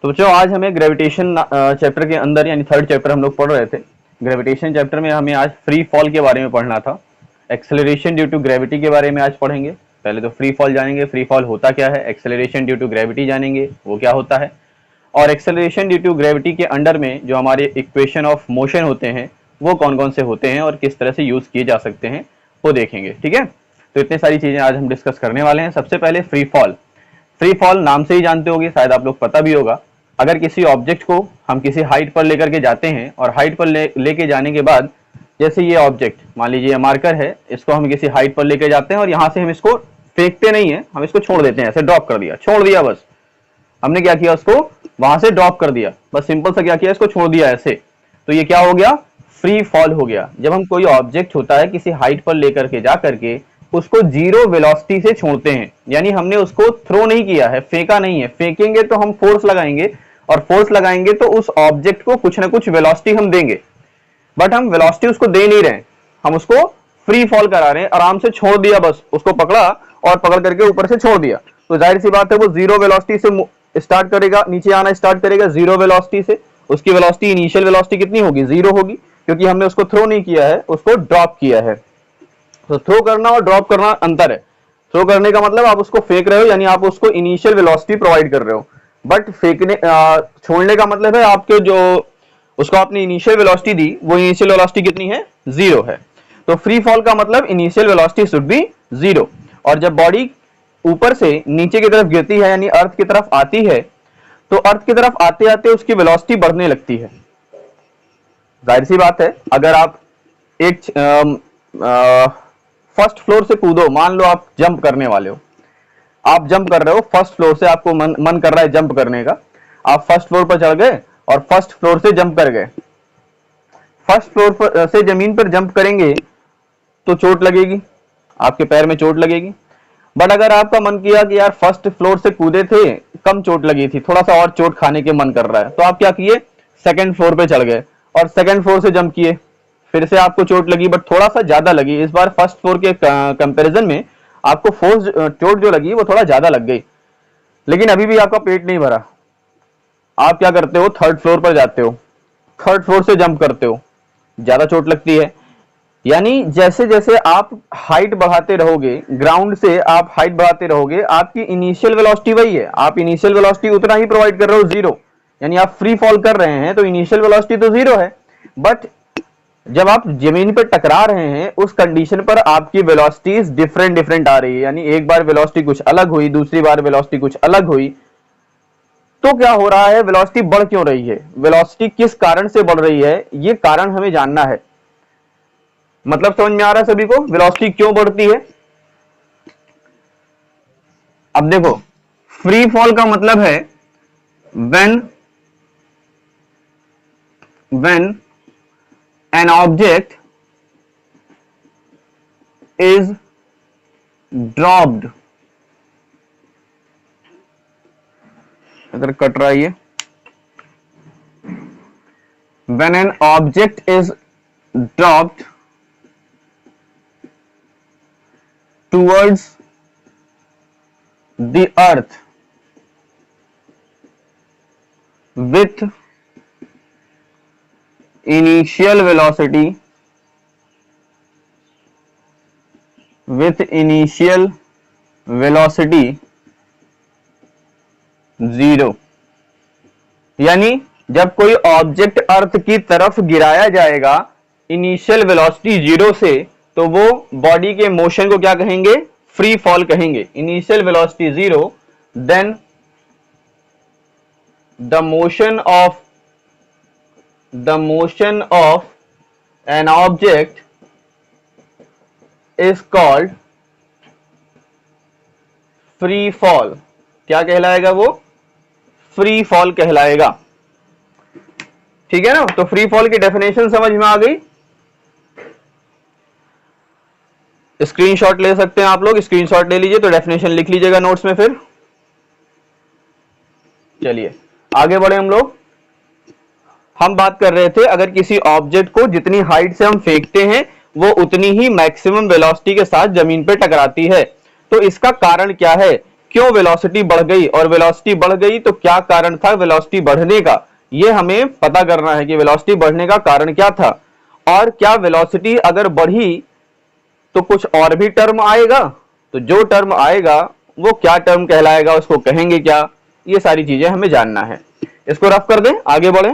तो बच्चों आज हमें ग्रेविटेशन चैप्टर के अंदर यानी थर्ड चैप्टर हम लोग पढ़ रहे थे। ग्रेविटेशन चैप्टर में हमें आज फ्री फॉल के बारे में पढ़ना था। एक्सेलरेशन ड्यू टू ग्रेविटी के बारे में आज पढ़ेंगे। पहले तो फ्री फॉल जानेंगे, फ्री फॉल होता क्या है। एक्सेलरेशन ड्यू टू ग्रेविटी जानेंगे, वो क्या होता है। और एक्सेलरेशन ड्यू टू ग्रेविटी के अंडर में जो हमारे इक्वेशन ऑफ मोशन होते हैं वो कौन कौन से होते हैं और किस तरह से यूज किए जा सकते हैं वो देखेंगे। ठीक है, तो इतनी सारी चीजें आज हम डिस्कस करने वाले हैं। सबसे पहले फ्री फॉल। फ्री फॉल नाम से ही जानते होंगे, शायद आप लोग पता भी होगा। अगर किसी ऑब्जेक्ट को हम किसी हाइट पर लेकर के जाते हैं और हाइट पर लेके जाने के बाद जैसे ये ऑब्जेक्ट मान लीजिए ये मार्कर है, इसको हम किसी हाइट पर लेके जाते हैं और यहाँ से हम इसको फेंकते नहीं है, हम इसको छोड़ देते हैं। ऐसे ड्रॉप कर दिया, छोड़ दिया, बस हमने क्या किया, उसको वहां से ड्रॉप कर दिया, बस सिंपल सा क्या किया, इसको छोड़ दिया ऐसे। तो ये क्या हो गया, फ्री फॉल हो गया। जब हम कोई ऑब्जेक्ट होता है किसी हाइट पर लेकर के जा करके उसको जीरो वेलोसिटी से छोड़ते हैं, यानी हमने उसको थ्रो नहीं किया है, फेंका नहीं है। फेंकेंगे तो हम फोर्स लगाएंगे और फोर्स लगाएंगे तो उस ऑब्जेक्ट को कुछ ना कुछ वेलोसिटी हम देंगे, बट हम वेलोसिटी उसको दे नहीं रहे, हम उसको फ्री फॉल करा रहे हैं। आराम से छोड़ दिया, बस उसको पकड़ा और पकड़ करके ऊपर से छोड़ दिया, तो जाहिर सी बात है वो जीरो वेलोसिटी से स्टार्ट करेगा, नीचे आना स्टार्ट करेगा जीरो वेलोसिटी से। उसकी वेलोसिटी इनिशियल वेलोसिटी कितनी होगी, जीरो होगी, क्योंकि हमने उसको थ्रो नहीं किया है, उसको ड्रॉप किया है। तो थ्रो करना और ड्रॉप करना अंतर है। थ्रो करने का मतलब आप उसको फेंक रहे हो, यानी आप उसको इनिशियल वेलोसिटी प्रोवाइड कर रहे हो, बट फेंकने छोड़ने का मतलब है आपके जो उसको आपने इनिशियल वेलोसिटी दी वो इनिशियल वेलोसिटी कितनी है, जीरो है। तो फ्री फॉल का मतलब initial velocity should be zero. और जब बॉडी ऊपर से नीचे की तरफ गिरती है यानी अर्थ की तरफ आती है, तो अर्थ की तरफ आते आते उसकी वेलोसिटी बढ़ने लगती है। जाहिर सी बात है, अगर आप एक फर्स्ट फ्लोर से कूदो, मान लो आप जंप करने वाले हो, आप जंप कर रहे हो फर्स्ट फ्लोर से, आपको मन कर रहा है जंप करने का, आप फर्स्ट फ्लोर पर चढ़ गए और फर्स्ट फ्लोर से जंप कर गए। फर्स्ट फ्लोर पर से जमीन पर जंप करेंगे तो चोट लगेगी, आपके पैर में चोट लगेगी। बट अगर आपका मन किया कि यार फर्स्ट फ्लोर से कूदे थे, कम चोट लगी थी, थोड़ा सा और चोट खाने के मन कर रहा है, तो आप क्या किए, सेकंड फ्लोर पे चढ़ गए और सेकंड फ्लोर से जंप किए, फिर से आपको चोट लगी बट थोड़ा सा ज्यादा लगी। इस बार फर्स्ट फ्लोर के कंपैरिजन में आपको फोर्स चोट जो लगी वो थोड़ा ज्यादा लग गई, लेकिन अभी भी आपका पेट नहीं भरा। आप क्या करते हो, थर्ड फ्लोर पर जाते हो, थर्ड फ्लोर से जंप करते हो, ज्यादा चोट लगती है। यानी जैसे जैसे आप हाइट बढ़ाते रहोगे, ग्राउंड से आप हाइट बढ़ाते रहोगे, आपकी इनिशियल वेलोसिटी वही है, आप इनिशियल वेलोसिटी उतना ही प्रोवाइड कर रहे हो, जीरो। यानी आप फ्री फॉल कर रहे हैं तो इनिशियल वेलोसिटी तो जीरो है, बट जब आप जमीन पर टकरा रहे हैं उस कंडीशन पर आपकी वेलोसिटीज डिफरेंट आ रही है। यानी एक बार वेलोसिटी कुछ अलग हुई, दूसरी बार वेलोसिटी कुछ अलग हुई, तो क्या हो रहा है, वेलोसिटी बढ़ क्यों रही है, वेलोसिटी किस कारण से बढ़ रही है, ये कारण हमें जानना है। मतलब समझ में आ रहा है सभी को, वेलोसिटी क्यों बढ़ती है। अब देखो, फ्री फॉल का मतलब है when an object is dropped, अगर कट रहा है ये, when an object is dropped towards the earth with initial velocity zero. यानी जब कोई ऑब्जेक्ट अर्थ की तरफ गिराया जाएगा इनिशियल वेलोसिटी जीरो से, तो वो बॉडी के मोशन को क्या कहेंगे, फ्री फॉल कहेंगे। Initial velocity zero, then the motion of an object is called free fall. क्या कहलाएगा वो, फ्री फॉल कहलाएगा। ठीक है ना, तो फ्री फॉल की डेफिनेशन समझ में आ गई। स्क्रीनशॉट ले सकते हैं आप लोग, स्क्रीनशॉट ले लीजिए, तो डेफिनेशन लिख लीजिएगा नोट्स में। फिर चलिए आगे बढ़े हम लोग। हम बात कर रहे थे अगर किसी ऑब्जेक्ट को जितनी हाइट से हम फेंकते हैं वो उतनी ही मैक्सिमम वेलोसिटी के साथ जमीन पे टकराती है। तो इसका कारण क्या है, क्यों वेलोसिटी बढ़ गई, और वेलोसिटी बढ़ गई तो क्या कारण था वेलोसिटी बढ़ने का, ये हमें पता करना है कि वेलोसिटी बढ़ने का कारण क्या था। और क्या वेलोसिटी अगर बढ़ी तो कुछ और भी टर्म आएगा, तो जो टर्म आएगा वो क्या टर्म कहलाएगा, उसको कहेंगे क्या, ये सारी चीजें हमें जानना है। इसको रफ कर दें, आगे बढ़े।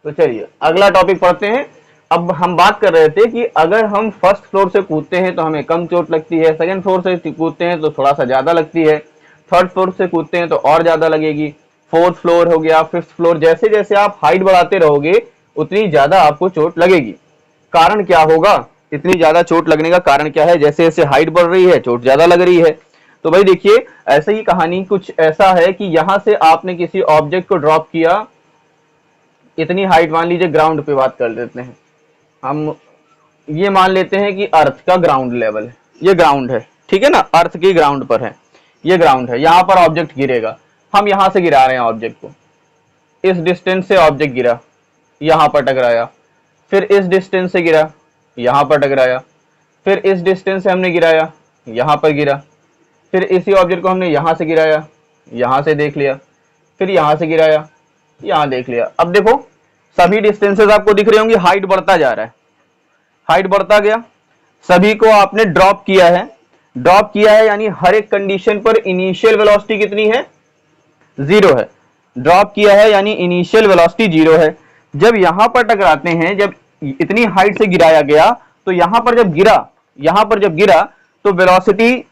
तो चलिए अगला टॉपिक पढ़ते हैं। अब हम बात कर रहे थे कि अगर हम फर्स्ट फ्लोर से कूदते हैं तो हमें कम चोट लगती है, सेकंड फ्लोर से कूदते हैं तो थोड़ा सा ज्यादा लगती है, थर्ड फ्लोर से कूदते हैं तो और ज्यादा लगेगी, फोर्थ फ्लोर हो गया, फिफ्थ फ्लोर, जैसे जैसे आप हाइट बढ़ाते रहोगे उतनी ज्यादा आपको चोट लगेगी। कारण क्या होगा, इतनी ज्यादा चोट लगने का कारण क्या है, जैसे जैसे हाइट बढ़ रही है चोट ज्यादा लग रही है। तो भाई देखिए ऐसे ही कहानी कुछ ऐसा है कि यहां से आपने किसी ऑब्जेक्ट को ड्रॉप किया, इतनी हाइट, मान लीजिए ग्राउंड पे बात कर लेते हैं हम, ये मान लेते हैं कि अर्थ का ग्राउंड लेवल है, ये ग्राउंड है, ठीक है ना, अर्थ की ग्राउंड पर है, ये ग्राउंड है, यहां पर ऑब्जेक्ट गिरेगा, हम यहां से गिरा रहे हैं ऑब्जेक्ट को, इस डिस्टेंस से ऑब्जेक्ट गिरा, यहां पर टकराया, फिर इस डिस्टेंस से गिरा, यहां पर टकराया, फिर इस डिस्टेंस से हमने गिराया, यहां पर गिरा, फिर इसी ऑब्जेक्ट को हमने यहां से गिराया, यहां से देख लिया, फिर यहां से गिराया, यहां देख लिया। अब देखो सभी डिस्टेंसेस आपको दिख रहे होंगे, हाइट बढ़ता जा रहा है, हाइट बढ़ता गया, सभी को आपने ड्रॉप किया है, ड्रॉप किया है यानी हर एक कंडीशन पर इनिशियल वेलोसिटी कितनी है, जीरो है, ड्रॉप किया है यानी इनिशियल वेलोसिटी जीरो है। जब यहां पर टकराते हैं, जब इतनी हाइट से गिराया गया तो यहां पर जब गिरा, यहां पर जब गिरा तो वेलोसिटी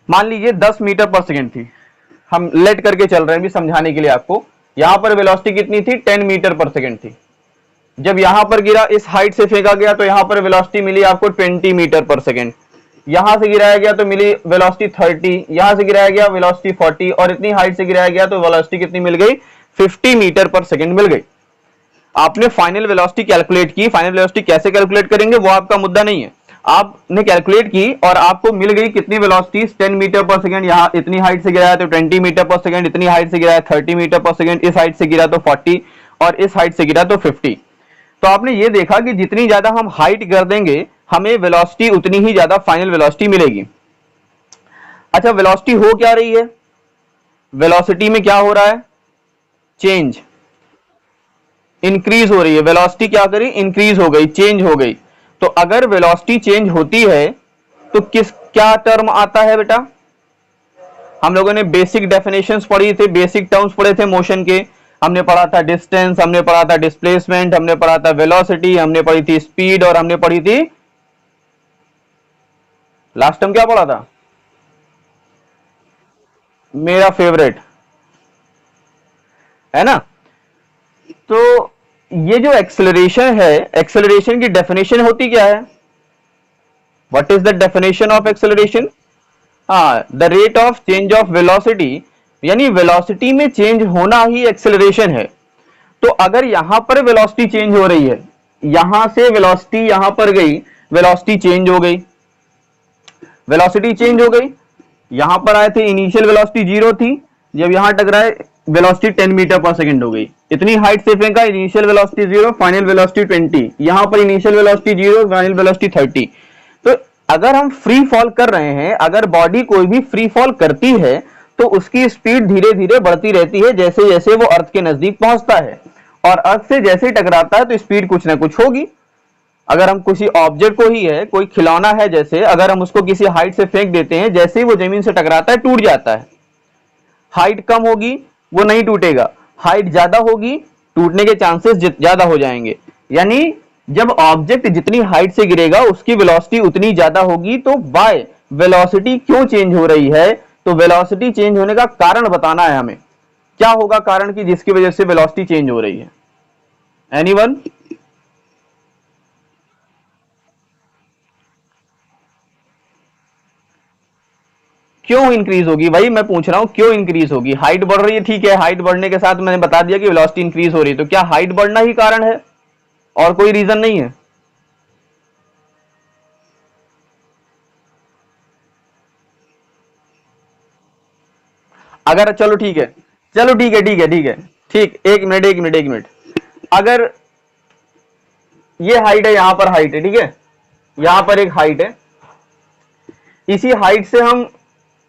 मान लीजिए 10 मीटर पर सेकेंड थी, हम लेट करके चल रहे हैं भी समझाने के लिए आपको, यहां पर वेलोसिटी कितनी थी, 10 मीटर पर सेकेंड थी। जब यहां पर गिरा, इस हाइट से फेंका गया तो यहां पर वेलोसिटी मिली आपको 20 मीटर पर सेकेंड, यहां से गिराया गया तो मिली वेलोसिटी 30, यहां से गिराया गया वेलोसिटी 40, और इतनी हाइट से गिराया गया तो वेलोसिटी कितनी मिल गई, 50 मीटर पर सेकेंड मिल गई। आपने फाइनल वेलोसिटी कैलकुलेट की, फाइनल वेलोसिटी कैसे कैलकुलेट करेंगे वो आपका मुद्दा नहीं है, आपने कैलकुलेट की और आपको मिल गई कितनी वेलोसिटी, 10 मीटर पर सेकंड, यहां इतनी हाइट से गिराया तो 20 मीटर पर सेकंड, इतनी हाइट से गिराया 30 मीटर पर सेकंड, इस हाइट से गिरा तो 40, और इस हाइट से गिरा तो 50। तो आपने ये देखा कि जितनी ज्यादा हम हाइट कर देंगे हमें वेलोसिटी उतनी ही ज्यादा फाइनल वेलोसिटी मिलेगी। अच्छा वेलोसिटी हो क्या रही है, वेलोसिटी में क्या हो रहा है, चेंज, इंक्रीज हो रही है, वेलोसिटी क्या करी, इंक्रीज हो गई, चेंज हो गई। तो अगर वेलोसिटी चेंज होती है तो किस क्या टर्म आता है बेटा, हम लोगों ने बेसिक डेफिनेशंस पढ़ी थे, बेसिक टर्म्स पढ़े थे मोशन के, हमने पढ़ा था डिस्टेंस, हमने पढ़ा था डिस्प्लेसमेंट, हमने पढ़ा था वेलोसिटी, हमने पढ़ी थी स्पीड, और हमने पढ़ी थी लास्ट टाइम क्या पढ़ा था, मेरा फेवरेट है ना। तो ये जो एक्सेलरेशन है, एक्सेलरेशन की डेफिनेशन होती क्या है, what is the definition of acceleration, हाँ the rate of change of velocity, यानी वेलोसिटी में चेंज होना ही एक्सेलरेशन है। तो अगर यहां पर वेलोसिटी चेंज हो रही है, यहां से वेलोसिटी यहां पर गई, वेलोसिटी चेंज हो गई, वेलोसिटी चेंज हो गई, यहां पर आए थे इनिशियल वेलोसिटी जीरो थी, जब यहां टकराए वेलोसिटी 10 मीटर पर सेकंड हो गई, इतनी हाइट से फेंका, initial velocity zero, final velocity 20, यहां पर initial velocity zero, final velocity 30। तो अगर हम फ्री फॉल कर रहे हैं, अगर बॉडी कोई भी फ्री फॉल करती है तो उसकी स्पीड धीरे धीरे बढ़ती रहती है जैसे जैसे वो अर्थ के नजदीक पहुंचता है, और अर्थ से जैसे टकराता है तो स्पीड कुछ ना कुछ होगी। अगर हम किसी ऑब्जेक्ट को ही है, कोई खिलौना है जैसे, अगर हम उसको किसी हाइट से फेंक देते हैं, जैसे ही वो जमीन से टकराता है टूट जाता है, हाइट कम होगी वो नहीं टूटेगा, हाइट ज्यादा होगी टूटने के चांसेस ज्यादा हो जाएंगे। यानी जब ऑब्जेक्ट जितनी हाइट से गिरेगा उसकी वेलोसिटी उतनी ज्यादा होगी। तो बाय वेलोसिटी क्यों चेंज हो रही है, तो वेलोसिटी चेंज होने का कारण बताना है हमें, क्या होगा कारण की जिसकी वजह से वेलोसिटी चेंज हो रही है, एनीवन। क्यों इंक्रीज होगी, भाई मैं पूछ रहा हूं क्यों इंक्रीज होगी, हाइट बढ़ रही है ठीक है, हाइट बढ़ने के साथ मैंने बता दिया कि वेलोसिटी इंक्रीज हो रही है, तो क्या हाइट बढ़ना ही कारण है और कोई रीजन नहीं है। अगर चलो ठीक है, चलो ठीक है ठीक है ठीक है, ठीक, एक मिनट एक मिनट एक मिनट, अगर ये हाइट है, यहां पर हाइट है, ठीक है, यहां पर एक हाइट है, इसी हाइट से हम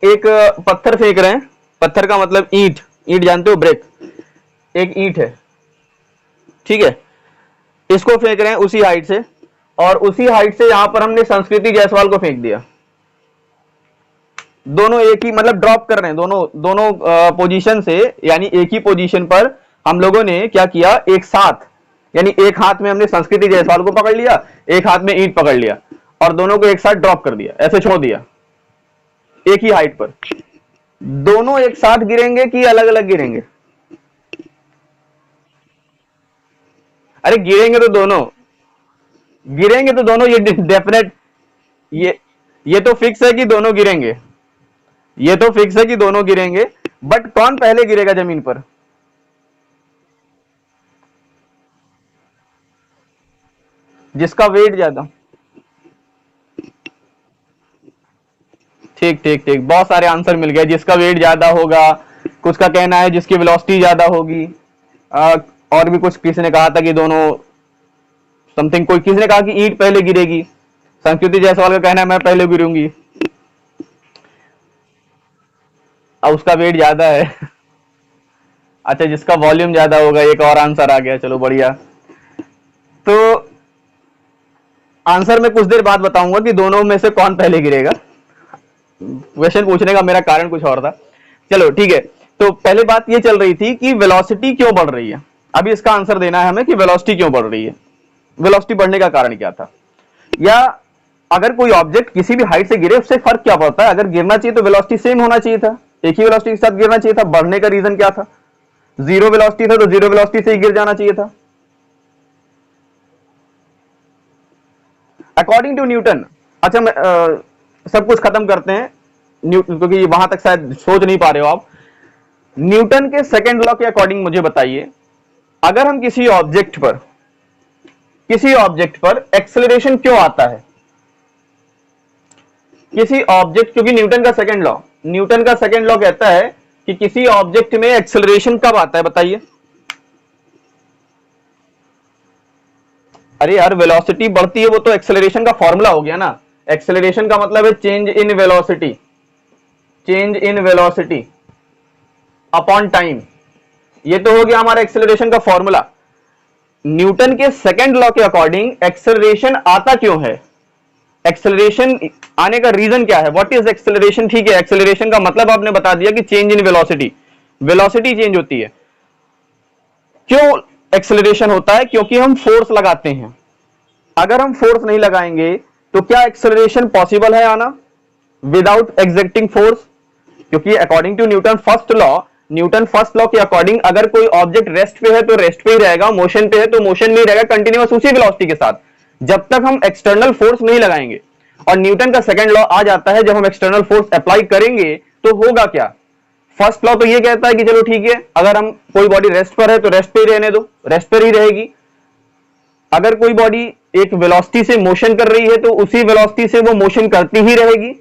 एक पत्थर फेंक रहे हैं, पत्थर का मतलब ईंट, ईंट जानते हो, ब्रेक, एक ईंट है, ठीक है, इसको फेंक रहे हैं उसी हाइट से, और उसी हाइट से यहां पर हमने संस्कृति जायसवाल को फेंक दिया। दोनों एक ही मतलब ड्रॉप कर रहे हैं, दोनों पोजीशन से, यानी एक ही पोजीशन पर हम लोगों ने क्या किया, एक साथ, यानी एक हाथ में हमने संस्कृति जायसवाल को पकड़ लिया, एक हाथ में ईंट पकड़ लिया, और दोनों को एक साथ ड्रॉप कर दिया, ऐसे छोड़ दिया एक ही हाइट पर। दोनों एक साथ गिरेंगे कि अलग अलग गिरेंगे? अरे गिरेंगे तो दोनों, गिरेंगे तो दोनों, ये डेफिनेट, ये तो फिक्स है कि दोनों गिरेंगे, ये तो फिक्स है कि दोनों गिरेंगे, बट कौन पहले गिरेगा जमीन पर? जिसका वेट ज्यादा। ठीक ठीक ठीक, बहुत सारे आंसर मिल गए, जिसका वेट ज्यादा होगा, कुछ का कहना है जिसकी वेलोसिटी ज्यादा होगी, और भी कुछ किसी ने कहा था कि दोनों समथिंग, कोई किसी ने कहा कि ईंट पहले गिरेगी, संस्कृति जायसवाल का कहना है मैं पहले गिरूंगी, अब उसका वेट ज्यादा है। अच्छा, जिसका वॉल्यूम ज्यादा होगा, एक और आंसर आ गया, चलो बढ़िया। तो आंसर में कुछ देर बाद बताऊंगा कि दोनों में से कौन पहले गिरेगा, क्वेश्चन पूछने का मेरा कारण कुछ और था। चलो ठीक है, तो पहले बात ये चल रही थी कि वेलोसिटी क्यों बढ़ रही है, अभी इसका आंसर देना है हमें कि वेलोसिटी क्यों बढ़ रही है, वेलोसिटी बढ़ने का कारण क्या था, या अगर कोई ऑब्जेक्ट किसी भी हाइट से गिरे उससे फर्क क्या पड़ता है? अगर गिरना चाहिए तो वेलोसिटी सेम होना चाहिए था, एक ही वेलोसिटी के साथ गिरना चाहिए था, बढ़ने का रीजन क्या था? जीरो वेलोसिटी था तो जीरो वेलोसिटी से ही गिर जाना चाहिए था। अकॉर्डिंग टू न्यूटन, अच्छा मैं सब कुछ खत्म करते हैं न्यूटन, क्योंकि वहां तक शायद सोच नहीं पा रहे हो आप। न्यूटन के सेकंड लॉ के अकॉर्डिंग मुझे बताइए, अगर हम किसी ऑब्जेक्ट पर एक्सेलरेशन क्यों आता है, किसी ऑब्जेक्ट, क्योंकि न्यूटन का सेकंड लॉ कहता है कि किसी ऑब्जेक्ट में एक्सेलरेशन कब आता है, बताइए। अरे यार, वेलोसिटी बढ़ती है वो तो एक्सेलरेशन का फॉर्मूला हो गया ना, एक्सेलरेशन का मतलब है change in velocity, change in velocity upon time, ये तो हो गया हमारा एक्सेलरेशन का फॉर्मूला। न्यूटन के सेकंड लॉ के अकॉर्डिंग एक्सेलरेशन आता क्यों है, एक्सेलरेशन आने का रीजन क्या है, व्हाट इज एक्सेलरेशन? ठीक है, एक्सेलरेशन का मतलब आपने बता दिया कि change in velocity, velocity change होती है। क्यों एक्सेलरेशन होता है? क्योंकि हम फोर्स लगाते हैं, अगर हम फोर्स नहीं लगाएंगे तो क्या एक्सेलरेशन पॉसिबल है आना विदाउट एग्जर्टिंग फोर्स? क्योंकि according to Newton first law के अकॉर्डिंग अगर कोई ऑब्जेक्ट रेस्ट पे है तो रेस्ट पे ही रहेगा, मोशन पे है तो मोशन में ही रहेगा, कंटिन्यूअस उसी वेलोसिटी के साथ, जब तक हम एक्सटर्नल फोर्स नहीं लगाएंगे। और न्यूटन का सेकंड लॉ आ जाता है जब हम एक्सटर्नल फोर्स अप्लाई करेंगे तो होगा क्या? फर्स्ट लॉ तो ये कहता है कि चलो ठीक है, अगर हम कोई बॉडी रेस्ट पर है तो रेस्ट पे ही रहने दो, रेस्ट पर ही रहेगी। अगर कोई बॉडी एक वेलोसिटी से मोशन कर रही है तो उसी वेलोसिटी से वो मोशन करती ही रहेगी,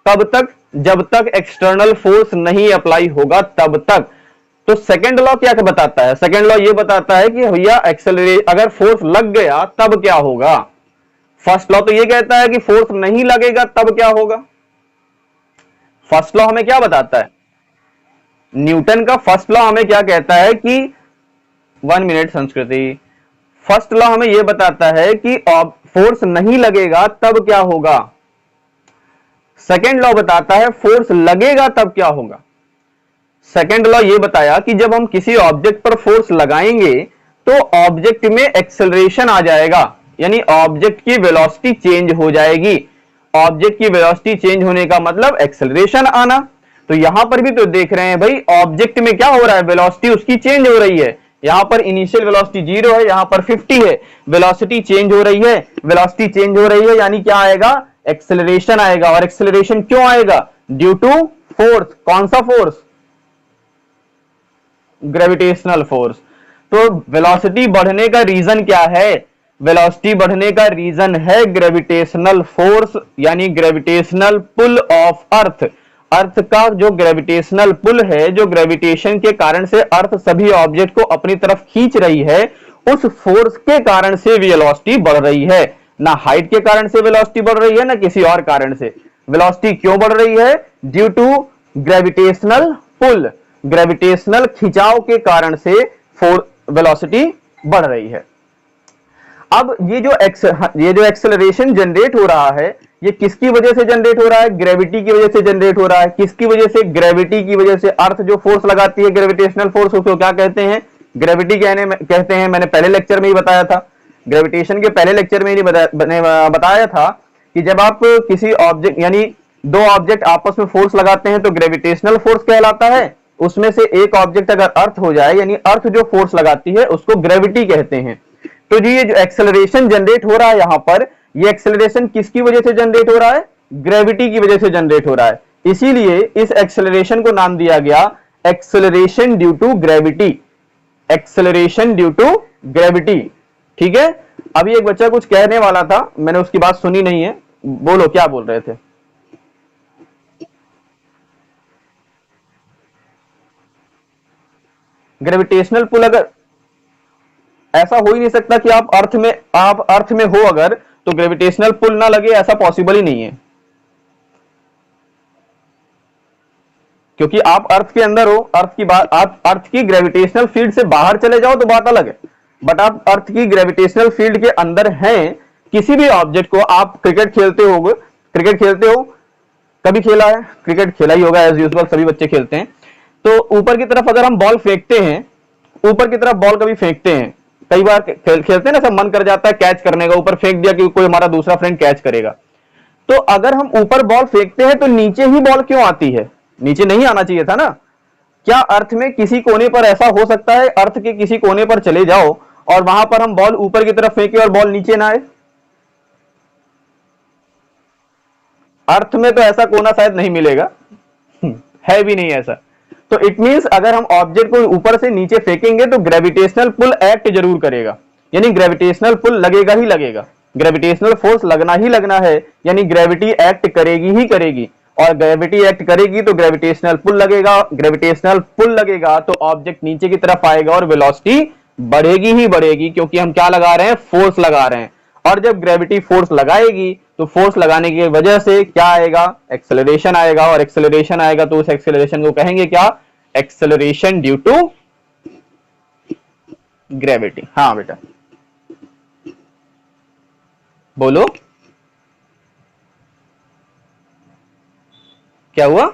तब तक जब तक एक्सटर्नल फोर्स नहीं अप्लाई होगा तब तक। तो सेकंड लॉ क्या बताता है? सेकंड लॉ ये बताता है कि भैया एक्सेलरेट, अगर फोर्स लग गया तब क्या होगा। फर्स्ट लॉ तो ये कहता है कि फोर्स नहीं लगेगा तब क्या होगा। फर्स्ट लॉ हमें क्या बताता है? न्यूटन का फर्स्ट लॉ हमें क्या कहता है कि 1 मिनट संस्कृति, फर्स्ट लॉ हमें यह बताता है कि फोर्स नहीं लगेगा तब क्या होगा। सेकेंड लॉ बताता है फोर्स लगेगा तब क्या होगा। सेकेंड लॉ यह बताया कि जब हम किसी ऑब्जेक्ट पर फोर्स लगाएंगे तो ऑब्जेक्ट में एक्सेलरेशन आ जाएगा, यानी ऑब्जेक्ट की वेलोसिटी चेंज हो जाएगी। ऑब्जेक्ट की वेलोसिटी चेंज होने का मतलब एक्सेलरेशन आना। तो यहां पर भी तो देख रहे हैं भाई, ऑब्जेक्ट में क्या हो रहा है, वेलोसिटी उसकी चेंज हो रही है। यहां पर इनिशियल वेलोसिटी 0 है, यहां पर 50 है, वेलोसिटी चेंज हो रही है, वेलोसिटी चेंज हो रही है, यानी क्या आएगा, एक्सेलरेशन आएगा। और एक्सेलरेशन क्यों आएगा? Due to force. कौन सा फोर्स? Gravitational force. तो वेलोसिटी बढ़ने का रीजन क्या है? वेलोसिटी बढ़ने का रीजन है ग्रेविटेशनल फोर्स, यानी ग्रेविटेशनल पुल ऑफ अर्थ। अर्थ का जो ग्रेविटेशनल पुल है, जो ग्रेविटेशन के कारण से अर्थ सभी ऑब्जेक्ट को अपनी तरफ खींच रही है, उस फोर्स के कारण से वेलोसिटी बढ़ रही है। ना हाइट के कारण से वेलोसिटी बढ़ रही है, ना किसी और कारण से। वेलोसिटी क्यों बढ़ रही है? Due to gravitational pull, gravitational खिंचाव के कारण से वेलोसिटी बढ़ रही है। अब ये जो एक्सेलरेशन जनरेट हो रहा है, ये किसकी वजह से जनरेट हो रहा है? ग्रेविटी की वजह से जनरेट हो रहा है। किसकी वजह से? ग्रेविटी की वजह से। अर्थ जो फोर्स लगाती है, ग्रेविटेशनल फोर्स, उसको क्या कहते हैं? ग्रेविटी कहते हैं। मैंने पहले लेक्चर में ही बताया था, ग्रेविटेशन के पहले लेक्चर में ही बताया था कि जब आप किसी ऑब्जेक्ट यानी दो ऑब्जेक्ट आपस में फोर्स लगाते हैं तो ग्रेविटेशनल फोर्स कहलाता है। उसमें से एक ऑब्जेक्ट अगर अर्थ हो जाए, यानी अर्थ जो फोर्स लगाती है, उसको ग्रेविटी कहते हैं। तो जी ये जो एक्सेलरेशन जनरेट हो रहा है यहां पर, ये एक्सेलरेशन किसकी वजह से जनरेट हो रहा है? ग्रेविटी की वजह से जनरेट हो रहा है। इसीलिए इस एक्सेलरेशन को नाम दिया गया acceleration due to gravity, acceleration due to gravity. ठीक है। अभी एक बच्चा कुछ कहने वाला था, मैंने उसकी बात सुनी नहीं है। बोलो, क्या बोल रहे थे? ग्रेविटेशनल पुल, अगर ऐसा हो ही नहीं सकता कि आप अर्थ में हो अगर, तो ग्रेविटेशनल पुल ना लगे, ऐसा पॉसिबल ही नहीं है। क्योंकि आप अर्थ के अंदर हो, आप अर्थ की ग्रेविटेशनल फील्ड से बाहर चले जाओ तो बात अलग है, बट आप अर्थ की ग्रेविटेशनल फील्ड के अंदर हैं। किसी भी ऑब्जेक्ट को, आप क्रिकेट खेलते हो, कभी खेला है? क्रिकेट खेला ही होगा, एज यूजुअल सभी बच्चे खेलते हैं। तो ऊपर की तरफ अगर हम बॉल फेंकते हैं, ऊपर की तरफ बॉल कभी फेंकते हैं, कई बार खेलते हैं ना, सब मन कर जाता है कैच करने का, ऊपर फेंक दिया कि कोई हमारा दूसरा फ्रेंड कैच करेगा। तो अगर हम ऊपर बॉल फेंकते हैं तो नीचे ही बॉल क्यों आती है? नीचे नहीं आना चाहिए था ना। क्या अर्थ में किसी कोने पर ऐसा हो सकता है, अर्थ के किसी कोने पर चले जाओ और वहां पर हम बॉल ऊपर की तरफ फेंके और बॉल नीचे ना आए? अर्थ में तो ऐसा कोना शायद नहीं मिलेगा, है भी नहीं ऐसा। तो इट मींस अगर हम ऑब्जेक्ट को ऊपर से नीचे फेंकेंगे तो ग्रेविटेशनल पुल एक्ट जरूर करेगा, यानी ग्रेविटेशनल पुल लगेगा ही लगेगा, ग्रेविटेशनल फोर्स लगना ही लगना है, यानी ग्रेविटी एक्ट करेगी ही करेगी। और ग्रेविटी एक्ट करेगी तो ग्रेविटेशनल पुल लगेगा, ग्रेविटेशनल पुल लगेगा तो ऑब्जेक्ट नीचे की तरफ आएगा और वेलोसिटी बढ़ेगी ही बढ़ेगी, क्योंकि हम क्या लगा रहे हैं? फोर्स लगा रहे हैं। और जब ग्रेविटी फोर्स लगाएगी तो फोर्स लगाने की वजह से क्या आएगा? एक्सेलरेशन आएगा, और एक्सेलरेशन आएगा तो उस एक्सेलरेशन को कहेंगे क्या? Acceleration due to gravity. हाँ बेटा बोलो, क्या हुआ?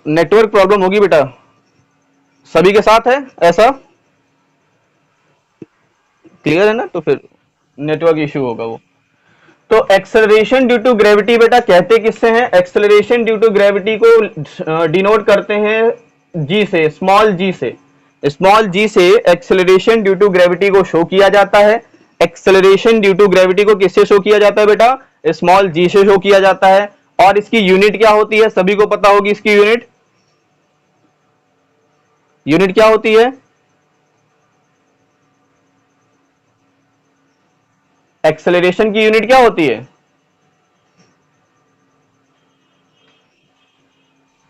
नेटवर्क प्रॉब्लम होगी बेटा, सभी के साथ है ऐसा? क्लियर है ना? तो फिर नेटवर्क इश्यू होगा वो। तो एक्सेलरेशन ड्यू टू ग्रेविटी बेटा कहते किससे हैं? एक्सेलरेशन ड्यू टू ग्रेविटी को डिनोट करते हैं जी से, स्मॉल जी से। स्मॉल जी से एक्सेलरेशन ड्यू टू ग्रेविटी को शो किया जाता है। एक्सेलरेशन ड्यू टू ग्रेविटी को किससे शो किया जाता है बेटा? स्मॉल जी से शो किया जाता है। और इसकी यूनिट क्या होती है? सभी को पता होगी इसकी यूनिट। यूनिट क्या होती है? एक्सेलरेशन की यूनिट क्या होती है?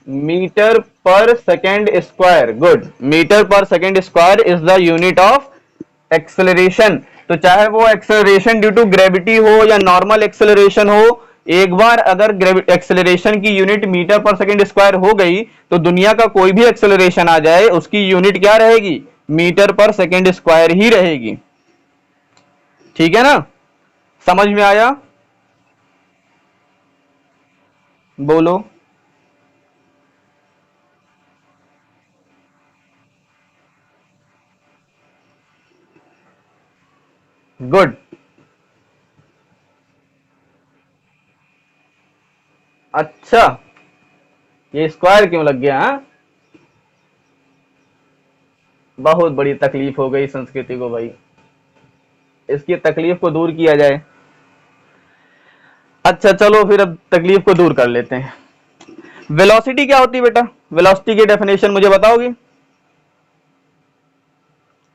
मीटर पर सेकेंड स्क्वायर। गुड, मीटर पर second square is the unit of acceleration. तो चाहे वो एक्सेलरेशन ड्यू टू ग्रेविटी हो या नॉर्मल एक्सेलरेशन हो, एक बार अगर एक्सेलरेशन की यूनिट मीटर पर सेकेंड स्क्वायर हो गई तो दुनिया का कोई भी एक्सेलरेशन आ जाए, उसकी यूनिट क्या रहेगी? मीटर पर सेकेंड स्क्वायर ही रहेगी। ठीक है ना? समझ में आया? बोलो। गुड। अच्छा, ये स्क्वायर क्यों लग गया? हाँ, बहुत बड़ी तकलीफ हो गई संस्कृति को भाई, इसकी तकलीफ को दूर किया जाए। अच्छा चलो फिर अब तकलीफ को दूर कर लेते हैं। वेलोसिटी क्या होती है बेटा? वेलोसिटी की डेफिनेशन मुझे बताओगी?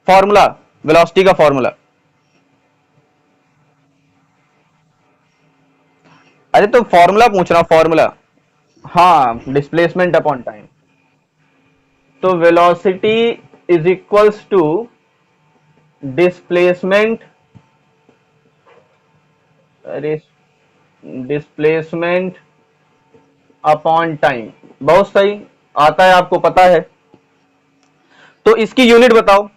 फॉर्मूला, वेलोसिटी का फॉर्मूला। अरे तो फॉर्मूला पूछ रहा, फॉर्मूला। हाँ, डिस्प्लेसमेंट अपॉन टाइम। तो velocity is equals to displacement, अरे डिस्प्लेसमेंट अपॉन टाइम, बहुत सही आता है, आपको पता है। तो इसकी यूनिट बताओ।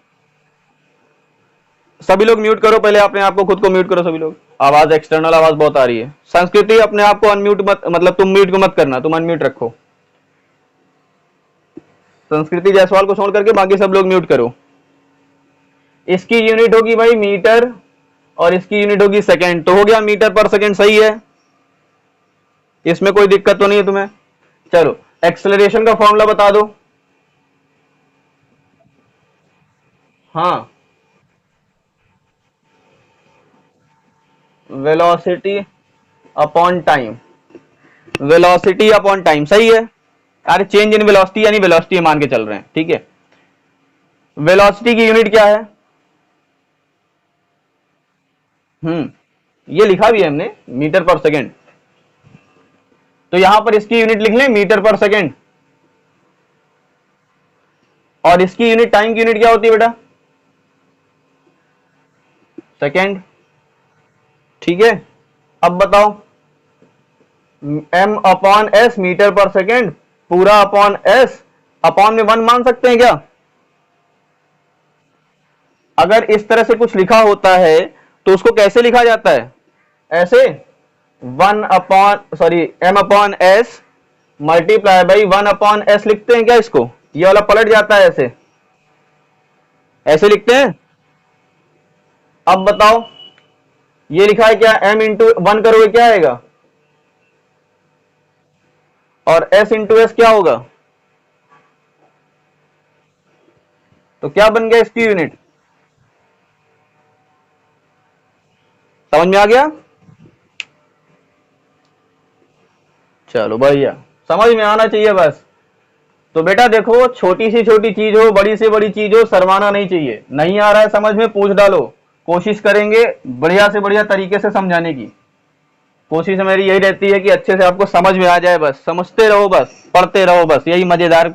सभी लोग म्यूट करो, पहले अपने आप को, खुद को म्यूट करो सभी लोग, आवाज एक्सटर्नल आवाज बहुत आ रही है। संस्कृति अपने आप को अनम्यूट मत, मतलब तुम म्यूट को मत करना, तुम अनम्यूट रखो। संस्कृति जायसवाल को छोड़ करके बाकी सब लोग म्यूट करो। इसकी यूनिट होगी भाई मीटर और इसकी यूनिट होगी सेकंड, तो हो गया मीटर पर सेकंड, सही है, इसमें कोई दिक्कत तो नहीं है तुम्हें। चलो एक्सेलरेशन का फॉर्मूला बता दो। हाँ, velocity upon time, velocity upon time, सही है। अरे चेंज इन वेलोसिटी यानी वेलोसिटी मान के चल रहे हैं, ठीक है। वेलोसिटी की यूनिट क्या है? ये लिखा भी है हमने, मीटर पर सेकंड, तो यहां पर इसकी यूनिट लिख लें मीटर पर सेकंड। और इसकी यूनिट, टाइम की यूनिट क्या होती है बेटा? सेकंड, ठीक है। अब बताओ, m अपॉन एस मीटर पर सेकंड पूरा अपॉन एस, अपॉन में 1 मान सकते हैं क्या? अगर इस तरह से कुछ लिखा होता है तो उसको कैसे लिखा जाता है? ऐसे 1 upon sorry m upon S multiply by 1 upon S लिखते हैं क्या इसको? ये वाला पलट जाता है, ऐसे ऐसे लिखते हैं। अब बताओ, ये लिखा है क्या? m इंटू 1 करोगे क्या आएगा, और s इंटू एस क्या होगा? तो क्या बन गया इसकी यूनिट? समझ में आ गया? चलो भैया, समझ में आना चाहिए बस। तो बेटा देखो, छोटी से छोटी चीज हो, बड़ी से बड़ी चीज हो, शर्माना नहीं चाहिए। नहीं आ रहा है समझ में, पूछ डालो, कोशिश करेंगे बढ़िया से बढ़िया तरीके से समझाने की। कोशिश मेरी यही रहती है कि अच्छे से आपको समझ में आ जाए, बस समझते रहो, बस पढ़ते रहो, बस यही मजेदार।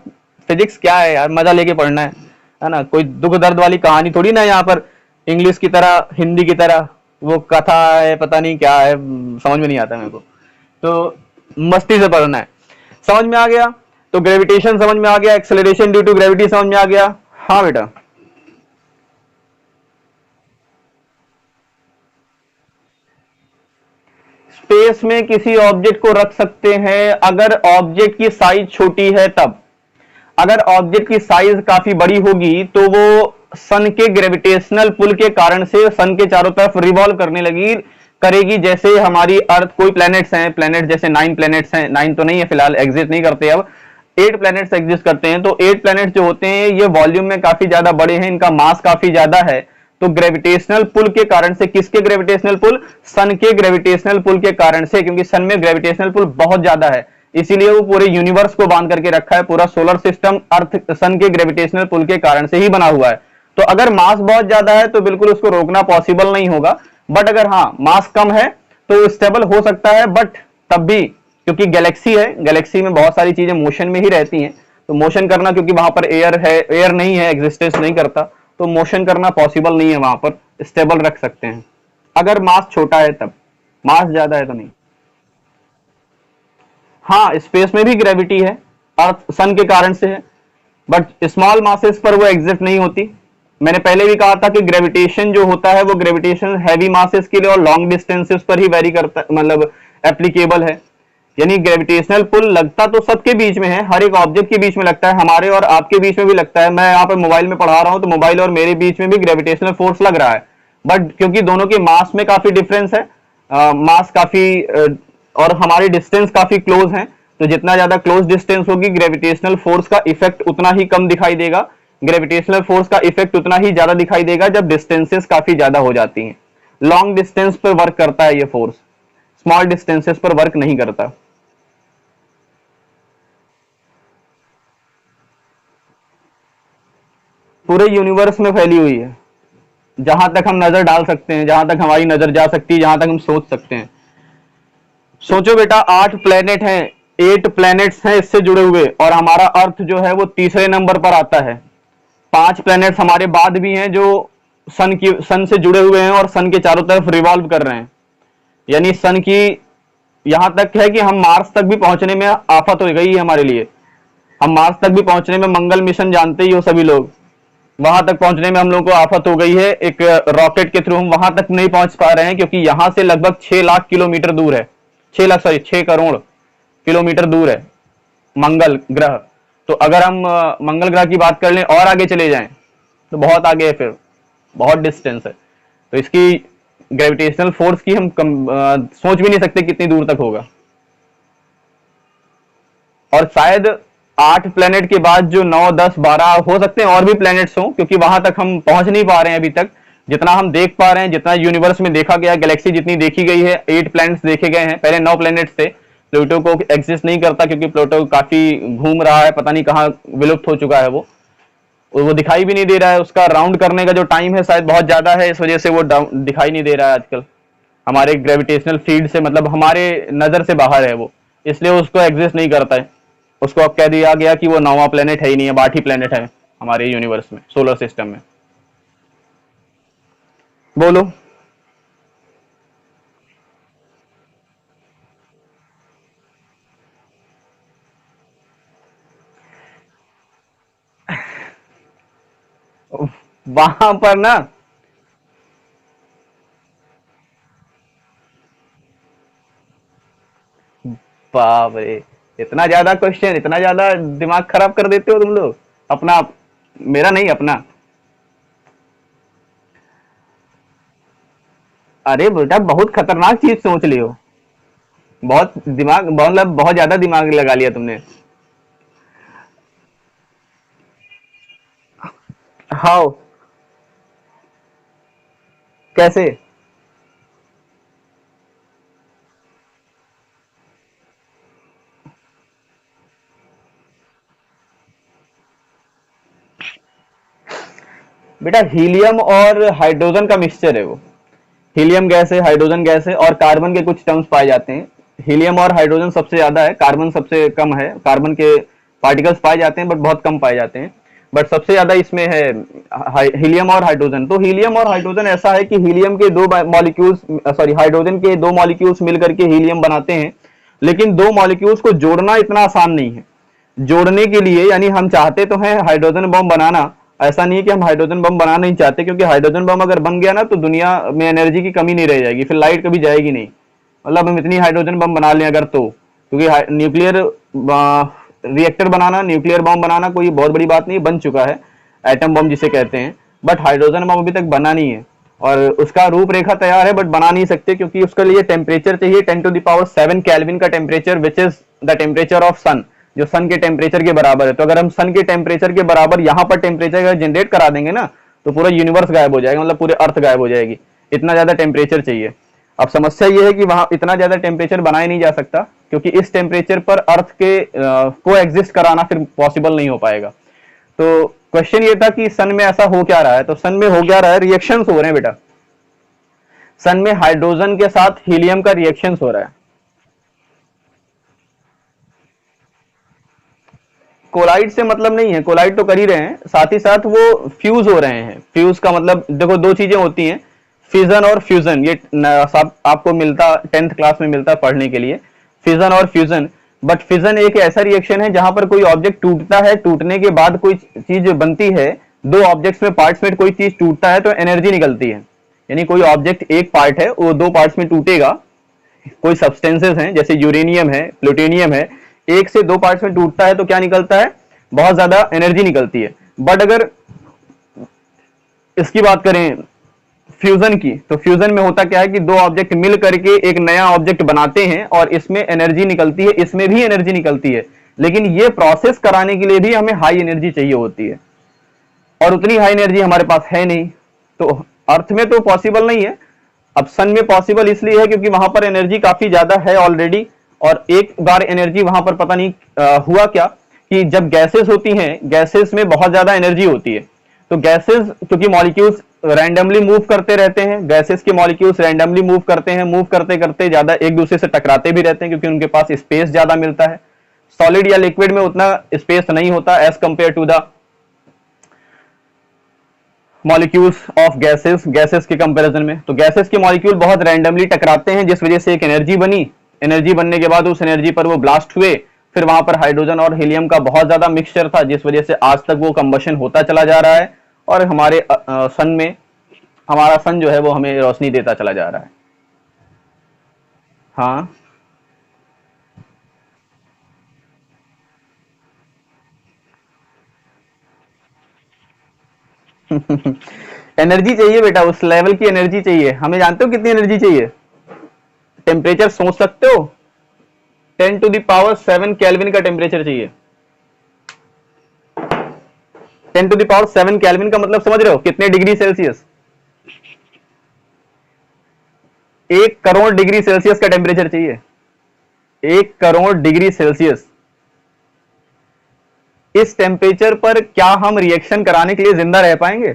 फिजिक्स क्या है यार, मजा लेके पढ़ना है ना। कोई दुख दर्द वाली कहानी थोड़ी ना यहाँ पर, इंग्लिश की तरह, हिंदी की तरह वो कथा है, पता नहीं क्या है, समझ में नहीं आता मेरे को। तो मस्ती से पढ़ना है। समझ में आ गया? तो ग्रेविटेशन समझ में आ गया, एक्सेलरेशन ड्यू टू ग्रेविटी समझ में आ गया। हाँ बेटा, स्पेस में किसी ऑब्जेक्ट को रख सकते हैं अगर ऑब्जेक्ट की साइज छोटी है तब। अगर ऑब्जेक्ट की साइज काफी बड़ी होगी तो वो सन के ग्रेविटेशनल पुल के कारण से सन के चारों तरफ रिवॉल्व करने लगी करेगी। जैसे हमारी अर्थ, कोई प्लैनेट्स हैं, प्लैनेट जैसे 9 प्लैनेट्स हैं, 9 तो नहीं है फिलहाल, एग्जिस्ट नहीं करते अब, 8 प्लैनेट्स एग्जिस्ट करते हैं। तो 8 प्लैनेट्स जो होते हैं ये वॉल्यूम में काफी ज्यादा बड़े हैं, इनका मास काफी ज्यादा है। तो ग्रेविटेशनल पुल के कारण से, किसके ग्रेविटेशनल पुल? सन के ग्रेविटेशनल पुल के कारण से, क्योंकि सन में ग्रेविटेशनल पुल बहुत ज्यादा है, इसीलिए वो पूरे यूनिवर्स को बांध करके रखा है। पूरा सोलर सिस्टम अर्थ सन के ग्रेविटेशनल पुल के कारण से ही बना हुआ है। तो अगर मास बहुत ज्यादा है तो बिल्कुल उसको रोकना पॉसिबल नहीं होगा। बट अगर हाँ मास कम है तो स्टेबल हो सकता है, बट तब भी, क्योंकि गैलेक्सी है, गैलेक्सी में बहुत सारी चीजें मोशन में ही रहती हैं, तो मोशन करना, क्योंकि वहां पर एयर है, एयर नहीं है, एग्जिस्टेंस नहीं करता, तो मोशन करना पॉसिबल नहीं है, वहां पर स्टेबल रख सकते हैं अगर मास छोटा है तब, मास ज्यादा है तो नहीं। हाँ, स्पेस में भी ग्रेविटी है, अर्थ सन के कारण से है, बट स्मॉल मासेस पर वो एग्जिस्ट नहीं होती। मैंने पहले भी कहा था कि ग्रेविटेशन जो होता है वो ग्रेविटेशन हैवी मासेस के लिए और लॉन्ग डिस्टेंसेस पर ही वेरी करता, मतलब एप्लीकेबल है। यानी ग्रेविटेशनल पुल लगता तो सबके बीच में है, हर एक ऑब्जेक्ट के बीच में लगता है, हमारे और आपके बीच में भी लगता है। मैं यहाँ पर मोबाइल में पढ़ा रहा हूँ तो मोबाइल और मेरे बीच में भी ग्रेविटेशनल फोर्स लग रहा है, बट क्योंकि दोनों के मास में काफी डिफरेंस है, मास काफी और हमारे डिस्टेंस काफी क्लोज है, तो जितना ज्यादा क्लोज डिस्टेंस होगी ग्रेविटेशनल फोर्स का इफेक्ट उतना ही कम दिखाई देगा, ग्रेविटेशनल फोर्स का इफेक्ट उतना ही ज्यादा दिखाई देगा जब डिस्टेंसेस काफी ज्यादा हो जाती हैं। लॉन्ग डिस्टेंस पर वर्क करता है ये फोर्स, स्मॉल डिस्टेंसेस पर वर्क नहीं करता। पूरे यूनिवर्स में फैली हुई है, जहां तक हम नजर डाल सकते हैं, जहां तक हमारी नजर जा सकती है, जहां तक हम सोच सकते हैं। सोचो बेटा, 8 प्लेनेट हैं, 8 प्लेनेट्स हैं इससे जुड़े हुए, और हमारा अर्थ जो है वो तीसरे नंबर पर आता है। 5 प्लेनेट्स हमारे बाद भी हैं जो सन से जुड़े हुए हैं और सन के चारों तरफ रिवॉल्व कर रहे हैं। यानी सन की यहां तक है कि हम मार्स तक भी पहुंचने में आफत हो गई है हमारे लिए। हम मार्स तक भी पहुंचने में, मंगल मिशन जानते ही हो सभी लोग, वहां तक पहुंचने में हम लोग को आफत हो गई है। एक रॉकेट के थ्रू हम वहां तक नहीं पहुंच पा रहे हैं क्योंकि यहां से लगभग 6 लाख किलोमीटर दूर है, 6 लाख सॉरी 6 करोड़ किलोमीटर दूर है मंगल ग्रह। तो अगर हम मंगल ग्रह की बात कर लें और आगे चले जाएं तो बहुत आगे है, फिर बहुत डिस्टेंस है। तो इसकी ग्रेविटेशनल फोर्स की हम सोच भी नहीं सकते कितनी दूर तक होगा। और शायद 8 प्लेनेट के बाद जो 9, 10, 12 हो सकते हैं और भी प्लेनेट्स हों, क्योंकि वहां तक हम पहुंच नहीं पा रहे हैं अभी तक। जितना हम देख पा रहे हैं, जितना यूनिवर्स में देखा गया, गैलेक्सी जितनी देखी गई है, 8 प्लैनेट्स देखे गए हैं। पहले 9 प्लैनेट्स थे। प्लूटो को एग्जिस्ट नहीं करता क्योंकि प्लूटो काफी घूम रहा है, पता नहीं कहाँ विलुप्त हो चुका है वो दिखाई भी नहीं दे रहा है। उसका राउंड करने का जो टाइम है शायद बहुत ज्यादा है, इस वजह से वो दिखाई नहीं दे रहा है आजकल हमारे ग्रेविटेशनल फील्ड से, मतलब हमारे नजर से बाहर है वो, इसलिए उसको एग्जिस्ट नहीं करता है। उसको अब कह दिया गया कि वो 9वां प्लेनेट है ही नहीं है, 8 ही प्लेनेट है हमारे यूनिवर्स में, सोलर सिस्टम में। बोलो। वहां पर ना, बाप रे, इतना ज्यादा क्वेश्चन, इतना ज्यादा दिमाग खराब कर देते हो तुम लोग अपना, मेरा नहीं अपना। अरे बेटा बहुत खतरनाक चीज सोच लियो, बहुत दिमाग, मतलब बहुत ज्यादा दिमाग लगा लिया तुमने। हाउ, कैसे? बेटा हीलियम और हाइड्रोजन का मिक्सचर है वो। हीलियम गैस है, हाइड्रोजन गैस है, और कार्बन के कुछ टर्म्स पाए जाते हैं। हीलियम और हाइड्रोजन सबसे ज्यादा है, कार्बन सबसे कम है। कार्बन के पार्टिकल्स पाए जाते हैं बट बहुत कम पाए जाते हैं। बट सबसे ज्यादा इसमें है हीलियम और हाइड्रोजन। तो हीलियम और हाइड्रोजन ऐसा है कि हीलियम के दो मॉलिक्यूल्स, सॉरी हाइड्रोजन के दो मॉलिक्यूल्स मिलकर के हीलियम बनाते हैं। लेकिन दो मॉलिक्यूल्स को जोड़ना इतना आसान नहीं है। जोड़ने के लिए, यानी हम चाहते तो हैं हाइड्रोजन बम बनाना, ऐसा नहीं है कि हम हाइड्रोजन बम बनाना नहीं चाहते, क्योंकि हाइड्रोजन बम अगर बन गया ना तो दुनिया में एनर्जी की कमी नहीं रह जाएगी, फिर लाइट कभी जाएगी नहीं। मतलब हम इतनी हाइड्रोजन बम बना लें अगर, तो क्योंकि न्यूक्लियर रिएक्टर बनाना, न्यूक्लियर बम बनाना कोई बहुत बड़ी बात नहीं, बन चुका है एटम बम जिसे कहते हैं। बट हाइड्रोजन बम अभी तक बना नहीं है, और उसका रूपरेखा तैयार है बट बना नहीं सकते, क्योंकि उसके लिए टेम्परेचर चाहिए 10⁻⁷ केल्विन का temperature, which is the temperature of sun, जो सन के टेम्परेचर के बराबर है। तो अगर हम सन के टेम्परेचर के बराबर यहाँ पर टेम्परेचर जनरेट करा देंगे ना, तो पूरा यूनिवर्स गायब हो जाएगा, मतलब पूरे अर्थ गायब हो जाएगी। इतना ज्यादा टेम्परेचर चाहिए। अब समस्या ये है कि वहां इतना ज्यादा टेम्परेचर बनाया नहीं जा सकता, क्योंकि इस टेम्परेचर पर अर्थ के को एग्जिस्ट कराना फिर पॉसिबल नहीं हो पाएगा। तो क्वेश्चन ये था कि सन में ऐसा हो क्या रहा है। तो सन में हो क्या रहा है, रिएक्शंस हो रहे हैं बेटा। सन में हाइड्रोजन के साथ हीलियम का रिएक्शंस हो रहा है। कोलाइड से मतलब नहीं है, कोलाइड तो कर ही रहे हैं, साथ ही साथ वो फ्यूज हो रहे हैं। फ्यूज का मतलब देखो, दो चीजें होती हैं, फिजन और फ्यूजन। ये सब आपको मिलता, 10th क्लास में मिलता है पढ़ने के लिए, फिजन और फ्यूजन। बट फिजन एक ऐसा रिएक्शन है जहां पर कोई ऑब्जेक्ट टूटता है, टूटने के बाद कोई चीज बनती है, दो ऑब्जेक्ट्स में, पार्ट्स में कोई चीज टूटता है तो एनर्जी निकलती है। यानी कोई ऑब्जेक्ट एक पार्ट है, वो दो पार्ट्स में टूटेगा, कोई सब्सटेंसेस हैं जैसे यूरेनियम है, प्लूटोनियम है, एक से दो पार्ट्स में टूटता है तो क्या निकलता है, बहुत ज्यादा एनर्जी निकलती है। बट अगर इसकी बात करें फ्यूजन की, तो फ्यूजन में होता क्या है कि दो ऑब्जेक्ट मिल करके एक नया ऑब्जेक्ट बनाते हैं और इसमें एनर्जी निकलती है, इसमें भी एनर्जी निकलती है। लेकिन ये प्रोसेस कराने के लिए भी हमें हाई एनर्जी चाहिए होती है, और उतनी हाई एनर्जी हमारे पास है नहीं। तो अर्थ में तो पॉसिबल नहीं है। अब सन में पॉसिबल इसलिए है क्योंकि वहां पर एनर्जी काफी ज्यादा है ऑलरेडी, और एक बार एनर्जी वहां पर पता नहीं हुआ क्या कि जब गैसेस होती हैं, गैसेस में बहुत ज्यादा एनर्जी होती है। तो गैसेस, क्योंकि मॉलिक्यूल्स रैंडमली मूव करते रहते हैं, गैसेस के मॉलिक्यूल्स रैंडमली मूव करते हैं, मूव करते करते ज्यादा एक दूसरे से टकराते भी रहते हैं, क्योंकि उनके पास स्पेस ज्यादा मिलता है। सॉलिड या लिक्विड में उतना स्पेस नहीं होता as compare to the molecules of gases, gases के कंपैरिजन में। तो गैसेस के मॉलिक्यूल बहुत रैंडमली टकराते हैं, जिस वजह से एक एनर्जी बनी। एनर्जी बनने के बाद उस एनर्जी पर वो ब्लास्ट हुए, फिर वहां पर हाइड्रोजन और हीलियम का बहुत ज्यादा मिक्सचर था, जिस वजह से आज तक वो कंबशन होता चला जा रहा है और हमारे सन में, हमारा सन जो है वो हमें रोशनी देता चला जा रहा है। हाँ एनर्जी चाहिए बेटा, उस लेवल की एनर्जी चाहिए हमें। जानते हो कितनी एनर्जी चाहिए? टेम्परेचर सोच सकते हो? 10⁻7 केल्विन का टेम्परेचर चाहिए। 10⁻7 केल्विन का मतलब समझ रहे हो कितने degree Celsius? 1 crore degree Celsius का टेम्परेचर चाहिए। 1 करोड़ डिग्री सेल्सियस। इस टेम्परेचर पर क्या हम रिएक्शन कराने के लिए जिंदा रह पाएंगे?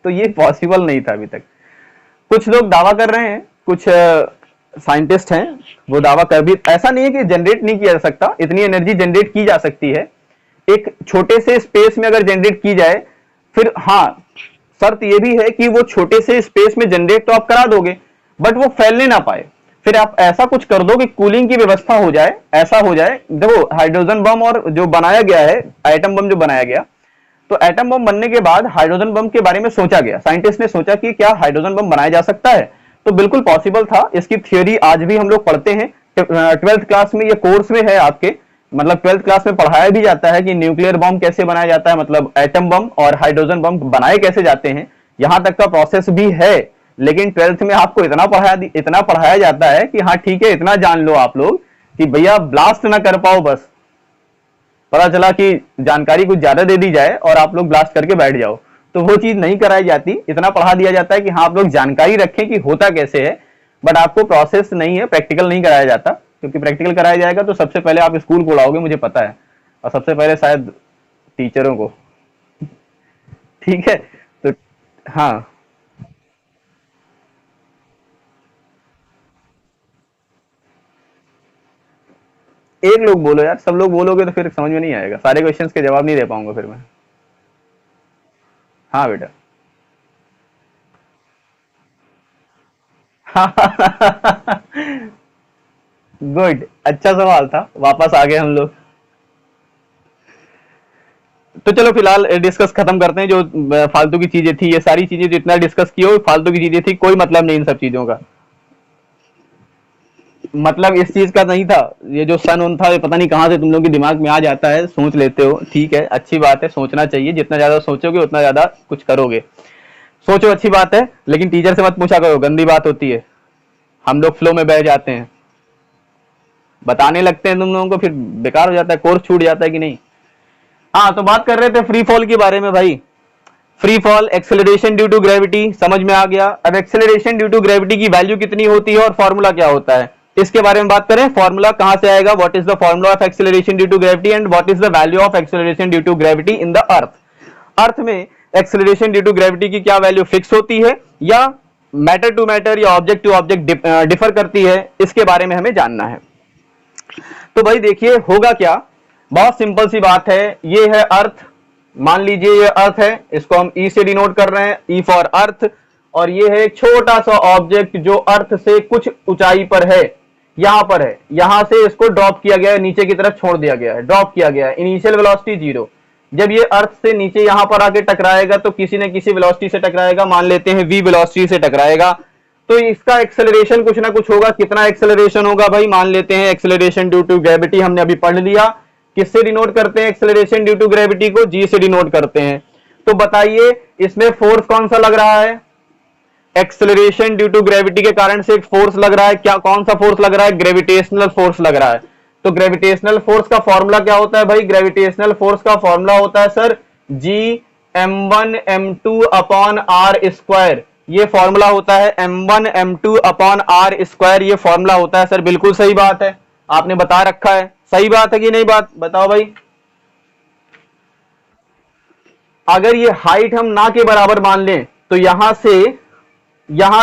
तो ये पॉसिबल नहीं था अभी तक। कुछ लोग दावा कर रहे हैं, कुछ साइंटिस्ट हैं, वो दावा कर भी, ऐसा नहीं है कि जनरेट नहीं किया जा सकता, इतनी एनर्जी जनरेट की जा सकती है एक छोटे से स्पेस में अगर जनरेट की जाए। फिर हाँ, शर्त यह भी है कि वो छोटे से स्पेस में जनरेट तो आप करा दोगे, बट वो फैलने ना पाए। फिर आप ऐसा कुछ कर दो कि कूलिंग की व्यवस्था हो जाए, ऐसा हो जाए। देखो हाइड्रोजन बम और जो बनाया गया है, एटम बम जो बनाया गया, तो एटम बम बनने के बाद हाइड्रोजन बम के बारे में सोचा गया। साइंटिस्ट ने सोचा कि क्या हाइड्रोजन बम बनाया जा सकता है, तो बिल्कुल पॉसिबल था। इसकी थ्योरी आज भी हम लोग पढ़ते हैं, 12th क्लास में ये कोर्स में है आपके, मतलब 12th क्लास में पढ़ाया भी जाता है कि न्यूक्लियर बम कैसे बनाया जाता है, मतलब एटम बम और हाइड्रोजन बम बनाए कैसे जाते हैं, यहां तक का प्रोसेस भी है। लेकिन 12th में आपको इतना पढ़ाया जाता है कि हाँ ठीक है, इतना जान लो आप लोग कि भैया ब्लास्ट ना कर पाओ, बस पता चला कि जानकारी कुछ ज्यादा दे दी जाए और आप लोग ब्लास्ट करके बैठ जाओ, तो वो चीज नहीं कराई जाती। इतना पढ़ा दिया जाता है कि हाँ आप लोग जानकारी रखें कि होता कैसे है, बट आपको प्रोसेस नहीं है, प्रैक्टिकल नहीं कराया जाता। क्योंकि प्रैक्टिकल कराया जाएगा तो सबसे पहले आप स्कूल को उड़ाओगे, मुझे पता है, और सबसे पहले शायद टीचरों को। ठीक है, तो हाँ, एक लोग बोलो यार, सब लोग बोलोगे तो फिर समझ में नहीं आएगा, सारे क्वेश्चंस के जवाब नहीं दे पाऊंगा फिर मैं। हाँ बेटा। गुड, अच्छा सवाल था, वापस आ गए हम लोग। तो चलो फिलहाल डिस्कस खत्म करते हैं। जो फालतू की चीजें थी, ये सारी चीजें जो इतना डिस्कस की हो, फालतू की चीजें थी, कोई मतलब नहीं इन सब चीजों का। मतलब इस चीज का नहीं था। ये जो सन उन था, ये पता नहीं कहां से तुम लोग के दिमाग में आ जाता है, सोच लेते हो। ठीक है, अच्छी बात है, सोचना चाहिए, जितना ज्यादा सोचोगे उतना ज्यादा कुछ करोगे। सोचो, अच्छी बात है, लेकिन टीचर से मत पूछा करो, गंदी बात होती है। हम लोग फ्लो में बह जाते हैं, बताने लगते हैं तुम लोगों को, फिर बेकार हो जाता है, कोर्स छूट जाता है कि नहीं। हाँ, तो बात कर रहे थे फ्री फॉल के बारे में भाई। Free fall, acceleration due to gravity, समझ में आ गया। अब एक्सेलरेशन ड्यू टू ग्रेविटी की वैल्यू कितनी होती है और फॉर्मूला क्या होता है, इसके बारे में बात करें। फॉर्मूला कहां से आएगा? What is the formula of acceleration due to gravity and what is the value of acceleration due to gravity in the earth. Earth में एक्सेलरेशन ड्यू टू ग्रेविटी की क्या वैल्यू फिक्स होती है, या मैटर टू मैटर या object to object differ करती है, इसके बारे में हमें जानना है। तो भाई देखिए होगा क्या, बहुत सिंपल सी बात है। ये है अर्थ, मान लीजिए ये अर्थ है, इसको हम ई से डिनोट कर रहे हैं, ई फॉर अर्थ। और ये है एक छोटा सा ऑब्जेक्ट जो अर्थ से कुछ ऊंचाई पर है, यहां पर है, यहां से इसको ड्रॉप किया गया है, नीचे की तरफ छोड़ दिया गया है, ड्रॉप किया गया है, इनिशियल वेलोसिटी 0। जब ये अर्थ से नीचे यहां पर आके टकराएगा तो किसी न किसी वेलोसिटी से टकराएगा, मान लेते हैं v वेलोसिटी से टकराएगा, तो इसका एक्सेलरेशन कुछ ना कुछ होगा। कितना एक्सेलरेशन होगा भाई? मान लेते हैं एक्सेलरेशन ड्यू टू ग्रेविटी हमने अभी पढ़ लिया। किससे डिनोट करते हैं एक्सेलरेशन ड्यू टू ग्रेविटी को? जी से डिनोट करते हैं। तो बताइए इसमें फोर्स कौन सा लग रहा है? एक्सेलरेशन ड्यू टू ग्रेविटी के कारण से एक फोर्स लग रहा है। क्या, कौन सा फोर्स लग रहा है? ग्रेविटेशनल फोर्स लग रहा है। तो ग्रेविटेशनल फोर्स का फॉर्मूला क्या होता है भाई? ग्रेविटेशनल फोर्स का फॉर्मूला होता है sir G m1m2 upon R square. ये फॉर्मूला होता है m1m2 अपॉन आर स्क्वायर, ये फॉर्मूला होता है सर। बिल्कुल सही बात है, आपने बता रखा है। सही बात है कि नहीं? बात बताओ भाई। अगर ये हाइट हम ना के बराबर मान लें तो यहां